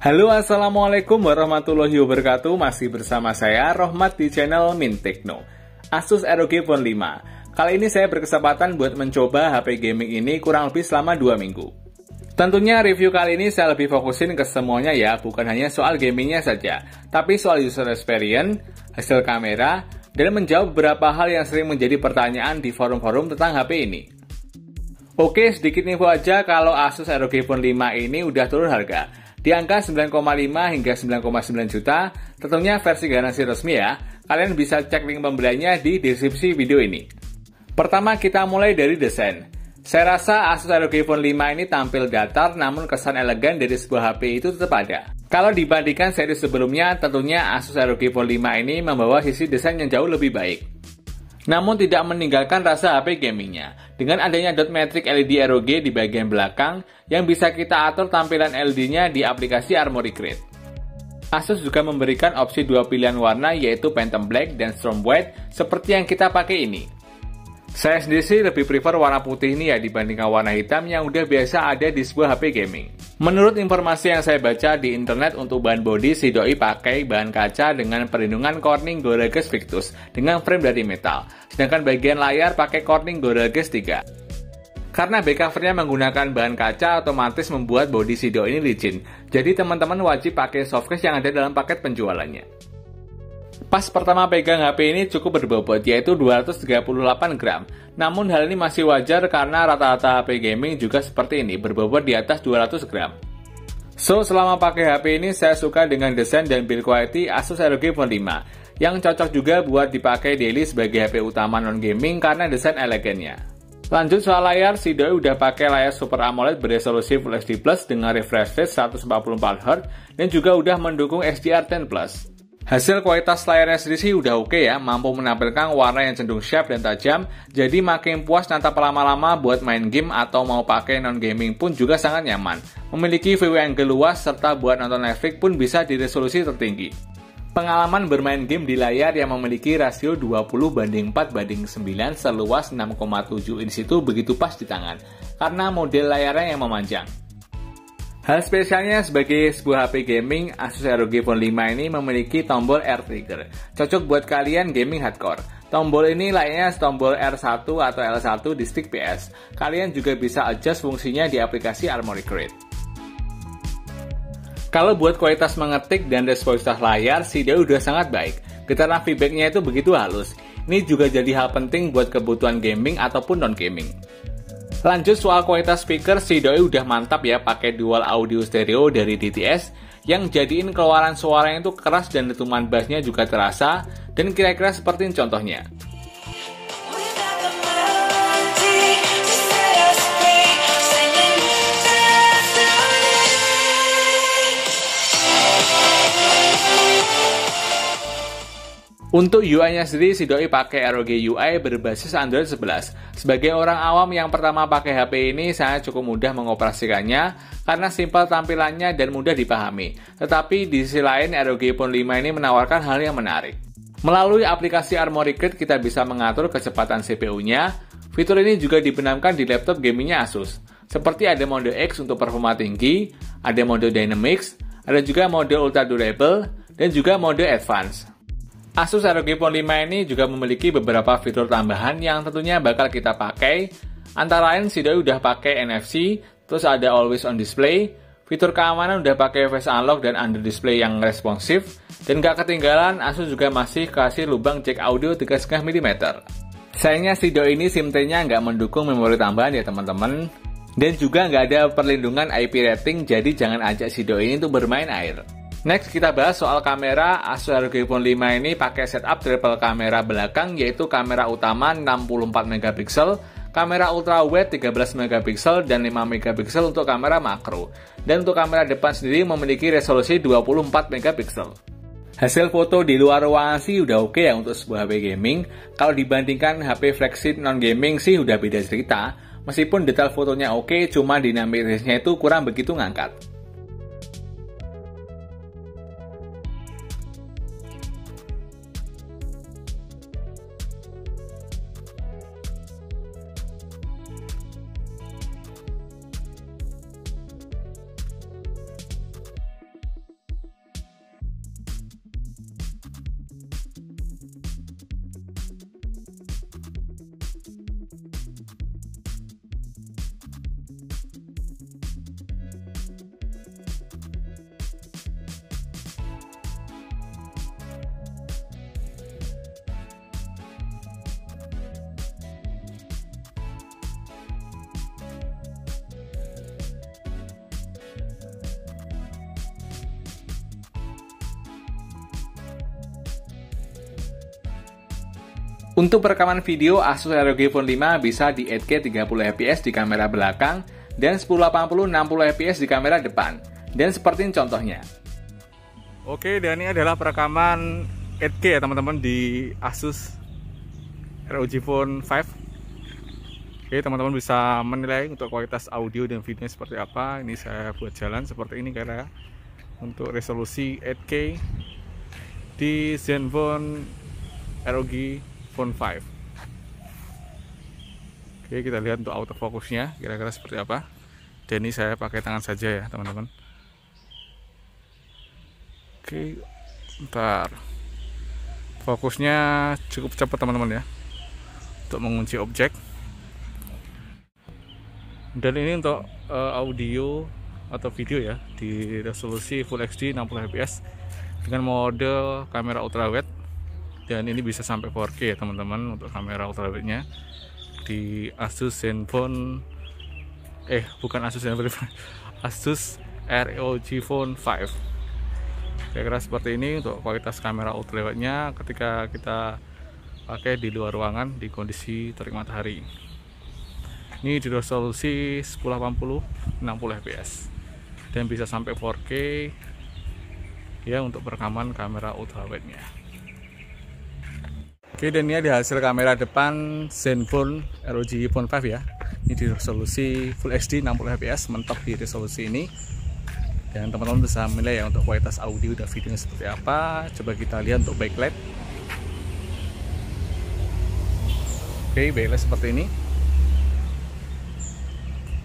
Halo, assalamualaikum warahmatullahi wabarakatuh. Masih bersama saya Rohmat di channel Mintekno. Asus ROG Phone 5. Kali ini saya berkesempatan buat mencoba HP gaming ini kurang lebih selama 2 minggu. Tentunya review kali ini saya lebih fokusin ke semuanya ya, bukan hanya soal gamingnya saja, tapi soal user experience, hasil kamera, dan menjawab beberapa hal yang sering menjadi pertanyaan di forum-forum tentang HP ini. Oke, sedikit info aja kalau Asus ROG Phone 5 ini udah turun harga. Di angka 9,5 hingga 9,9 juta, tentunya versi garansi resmi ya. Kalian bisa cek link pembeliannya di deskripsi video ini. Pertama kita mulai dari desain. Saya rasa Asus ROG Phone 5 ini tampil datar, namun kesan elegan dari sebuah HP itu tetap ada. Kalau dibandingkan seri sebelumnya, tentunya Asus ROG Phone 5 ini membawa sisi desain yang jauh lebih baik. Namun tidak meninggalkan rasa HP gamingnya. Dengan adanya dot matrix LED ROG di bagian belakang yang bisa kita atur tampilan LED-nya di aplikasi Armoury Crate. Asus juga memberikan opsi dua pilihan warna yaitu Phantom Black dan Storm White seperti yang kita pakai ini. Saya sendiri sih lebih prefer warna putih ini ya dibandingkan warna hitam yang udah biasa ada di sebuah HP gaming. Menurut informasi yang saya baca di internet untuk bahan bodi si doi pakai bahan kaca dengan perlindungan Corning Gorilla Glass Victus dengan frame dari metal. Sedangkan bagian layar pakai Corning Gorilla Glass 3. Karena back covernya menggunakan bahan kaca otomatis membuat bodi si doi ini licin. Jadi teman-teman wajib pakai softcase yang ada dalam paket penjualannya. Pas pertama pegang HP ini cukup berbobot, yaitu 238 gram. Namun hal ini masih wajar karena rata-rata HP gaming juga seperti ini, berbobot di atas 200 gram. So, selama pakai HP ini saya suka dengan desain dan build quality Asus ROG Phone 5, yang cocok juga buat dipakai daily sebagai HP utama non-gaming karena desain elegannya. Lanjut soal layar, si doi udah pakai layar Super AMOLED beresolusi Full HD Plus dengan refresh rate 144Hz dan juga udah mendukung HDR10+. Hasil kualitas layarnya sendiri sih udah oke ya, mampu menampilkan warna yang cenderung sharp dan tajam, jadi makin puas natap lama-lama buat main game atau mau pakai non-gaming pun juga sangat nyaman. Memiliki view angle luas serta buat nonton Netflix pun bisa di resolusi tertinggi. Pengalaman bermain game di layar yang memiliki rasio 20:4:9 seluas 6,7 inch itu begitu pas di tangan, karena model layarnya yang memanjang. Hal spesialnya sebagai sebuah HP gaming, Asus ROG Phone 5 ini memiliki tombol R trigger. Cocok buat kalian gaming hardcore. Tombol ini layaknya tombol R1 atau L1 di stick PS. Kalian juga bisa adjust fungsinya di aplikasi Armoury Crate. Kalau buat kualitas mengetik dan responsivitas layar, si doi udah sangat baik. Getaran feedbacknya itu begitu halus. Ini juga jadi hal penting buat kebutuhan gaming ataupun non-gaming. Lanjut soal kualitas speaker, si doi udah mantap ya pakai dual audio stereo dari DTS yang jadiin keluaran suaranya itu keras dan dentuman bassnya juga terasa dan kira-kira seperti ini contohnya. Untuk UI-nya sendiri, si doi pakai ROG UI berbasis Android 11. Sebagai orang awam yang pertama pakai HP ini, saya cukup mudah mengoperasikannya karena simpel tampilannya dan mudah dipahami. Tetapi di sisi lain, ROG Phone 5 ini menawarkan hal yang menarik. Melalui aplikasi Armoury Crate, kita bisa mengatur kecepatan CPU-nya. Fitur ini juga dibenamkan di laptop gamingnya Asus. Seperti ada mode X untuk performa tinggi, ada mode Dynamics, ada juga mode Ultra Durable, dan juga mode Advanced. Asus ROG Phone 5 ini juga memiliki beberapa fitur tambahan yang tentunya bakal kita pakai. Antara lain si doi udah pakai NFC, terus ada Always On Display, fitur keamanan udah pakai Face Unlock dan Under Display yang responsif, dan gak ketinggalan Asus juga masih kasih lubang jack audio 3,5 mm. Sayangnya si doi ini SIM-T-nya nggak mendukung memori tambahan ya teman-teman, dan juga nggak ada perlindungan IP rating, jadi jangan ajak si doi ini untuk bermain air. Next kita bahas soal kamera. Asus ROG Phone 5 ini pakai setup triple kamera belakang, yaitu kamera utama 64 MP, kamera ultra wide 13 MP dan 5 MP untuk kamera makro. Dan untuk kamera depan sendiri memiliki resolusi 24 MP. Hasil foto di luar ruangan sih udah oke ya untuk sebuah HP gaming. Kalau dibandingkan HP flagship non-gaming sih udah beda cerita. Meskipun detail fotonya oke, cuma dynamic range-nya itu kurang begitu ngangkat. Untuk perekaman video, Asus ROG Phone 5 bisa di 8K 30fps di kamera belakang dan 1080 60fps di kamera depan. Dan seperti ini contohnya. Oke, dan ini adalah perekaman 8K ya teman-teman di Asus ROG Phone 5. Oke, teman-teman bisa menilai untuk kualitas audio dan videonya seperti apa. Ini saya buat jalan seperti ini karena untuk resolusi 8K di Zenfone ROG Phone 5. Oke, kita lihat untuk autofocusnya kira-kira seperti apa. Dan ini saya pakai tangan saja ya teman-teman. Oke, bentar. Fokusnya cukup cepat teman-teman ya untuk mengunci objek. Dan ini untuk audio atau video ya di resolusi Full HD 60fps dengan mode kamera ultrawide. Dan ini bisa sampai 4K ya teman-teman untuk kamera ultrawide-nya di Asus Zenfone bukan Asus Zenfone Asus ROG Phone 5. Kira-kira seperti ini untuk kualitas kamera ultrawide-nya ketika kita pakai di luar ruangan di kondisi terik matahari. Ini di resolusi 1080 60fps dan bisa sampai 4K ya untuk perekaman kamera ultrawide-nya. Oke, dan ini ada hasil kamera depan Zenfone ROG Phone 5 ya. Ini di resolusi Full HD 60fps, mentok di resolusi ini. Dan teman-teman bisa menilai ya untuk kualitas audio dan videonya seperti apa. Coba kita lihat untuk backlight. Oke, backlight seperti ini.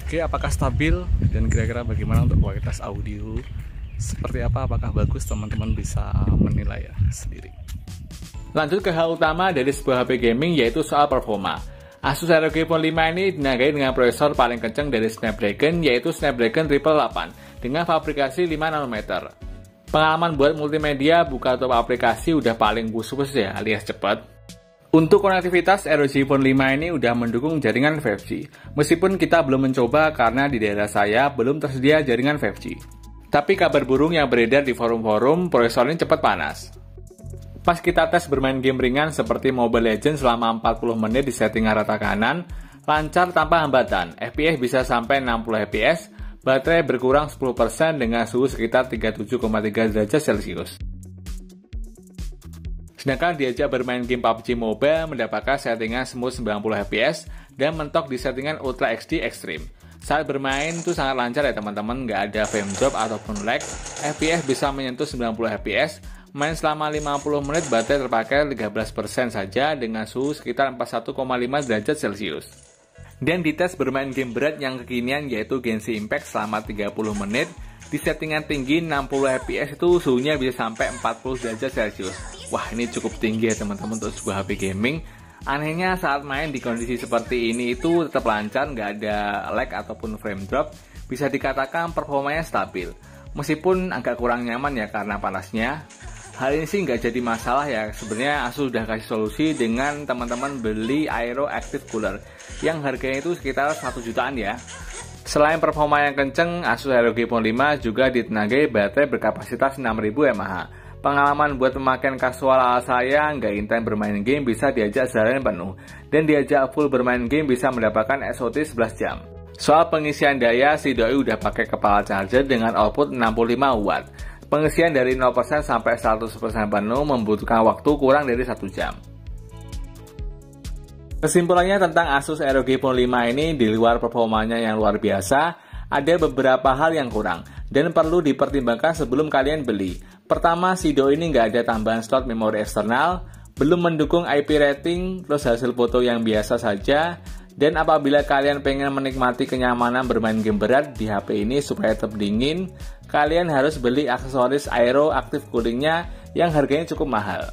Oke, apakah stabil dan kira-kira bagaimana untuk kualitas audio seperti apa? Apakah bagus? Teman-teman bisa menilai ya sendiri. Lanjut ke hal utama dari sebuah HP gaming, yaitu soal performa. Asus ROG Phone 5 ini dinagai dengan prosesor paling kencang dari Snapdragon, yaitu Snapdragon 888 dengan fabrikasi 5 nanometer. Pengalaman buat multimedia, buka top aplikasi udah paling bus-bus ya, alias cepat. Untuk konektivitas, ROG Phone 5 ini udah mendukung jaringan 5G. Meskipun kita belum mencoba karena di daerah saya belum tersedia jaringan 5G. Tapi kabar burung yang beredar di forum-forum, prosesor ini cepat panas. Pas kita tes bermain game ringan seperti Mobile Legends selama 40 menit di settingan rata kanan, lancar tanpa hambatan, FPS bisa sampai 60 fps, baterai berkurang 10% dengan suhu sekitar 37,3 derajat Celcius. Sedangkan diajak bermain game PUBG Mobile mendapatkan settingan smooth 90 fps dan mentok di settingan Ultra HD Extreme. Saat bermain itu sangat lancar ya teman-teman, nggak ada frame drop ataupun lag, FPS bisa menyentuh 90 fps, main selama 50 menit baterai terpakai 13% saja dengan suhu sekitar 41,5 derajat Celcius. Dan di tes bermain game berat yang kekinian yaitu Genshin Impact selama 30 menit, di settingan tinggi 60 fps itu suhunya bisa sampai 40 derajat Celcius. Wah, ini cukup tinggi ya teman-teman untuk sebuah HP gaming. Anehnya saat main di kondisi seperti ini itu tetap lancar, nggak ada lag ataupun frame drop, bisa dikatakan performanya stabil. Meskipun agak kurang nyaman ya karena panasnya. Hal ini sih nggak jadi masalah ya, sebenarnya Asus udah kasih solusi dengan teman-teman beli Aero Active Cooler yang harganya itu sekitar 1 jutaan ya. Selain performa yang kenceng, Asus ROG Phone 5 juga ditenagai baterai berkapasitas 6000 mAh. Pengalaman buat pemakaian kasual ala saya, nggak intens bermain game bisa diajak seharian penuh, dan diajak full bermain game bisa mendapatkan SOT 11 jam. Soal pengisian daya, si doi udah pakai kepala charger dengan output 65 watt. Pengisian dari 0% sampai 100% penuh membutuhkan waktu kurang dari 1 jam. Kesimpulannya tentang Asus ROG Phone 5 ini, di luar performanya yang luar biasa, ada beberapa hal yang kurang dan perlu dipertimbangkan sebelum kalian beli. Pertama, si doi ini nggak ada tambahan slot memori eksternal, belum mendukung IP rating, terus hasil foto yang biasa saja. Dan apabila kalian pengen menikmati kenyamanan bermain game berat di HP ini supaya tetap dingin, kalian harus beli aksesoris Aero Active Coolingnya yang harganya cukup mahal.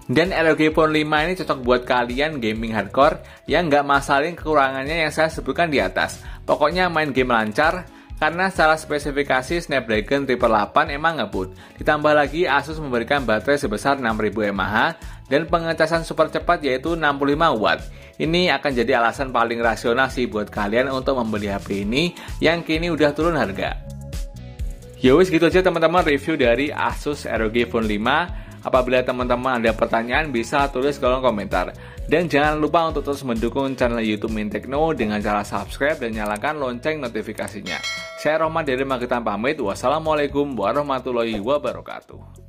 Dan ROG Phone 5 ini cocok buat kalian gaming hardcore yang nggak masalin kekurangannya yang saya sebutkan di atas. Pokoknya main game lancar, karena secara spesifikasi Snapdragon 888 emang ngebut. Ditambah lagi Asus memberikan baterai sebesar 6000 mAh dan pengecasan super cepat yaitu 65 watt. Ini akan jadi alasan paling rasional sih buat kalian untuk membeli HP ini yang kini udah turun harga. Yowis, gitu aja teman-teman review dari Asus ROG Phone 5. Apabila teman-teman ada pertanyaan bisa tulis kolom komentar. Dan jangan lupa untuk terus mendukung channel YouTube Mint Tekno dengan cara subscribe dan nyalakan lonceng notifikasinya. Saya Rohmat dari Magetan pamit. Wassalamualaikum warahmatullahi wabarakatuh.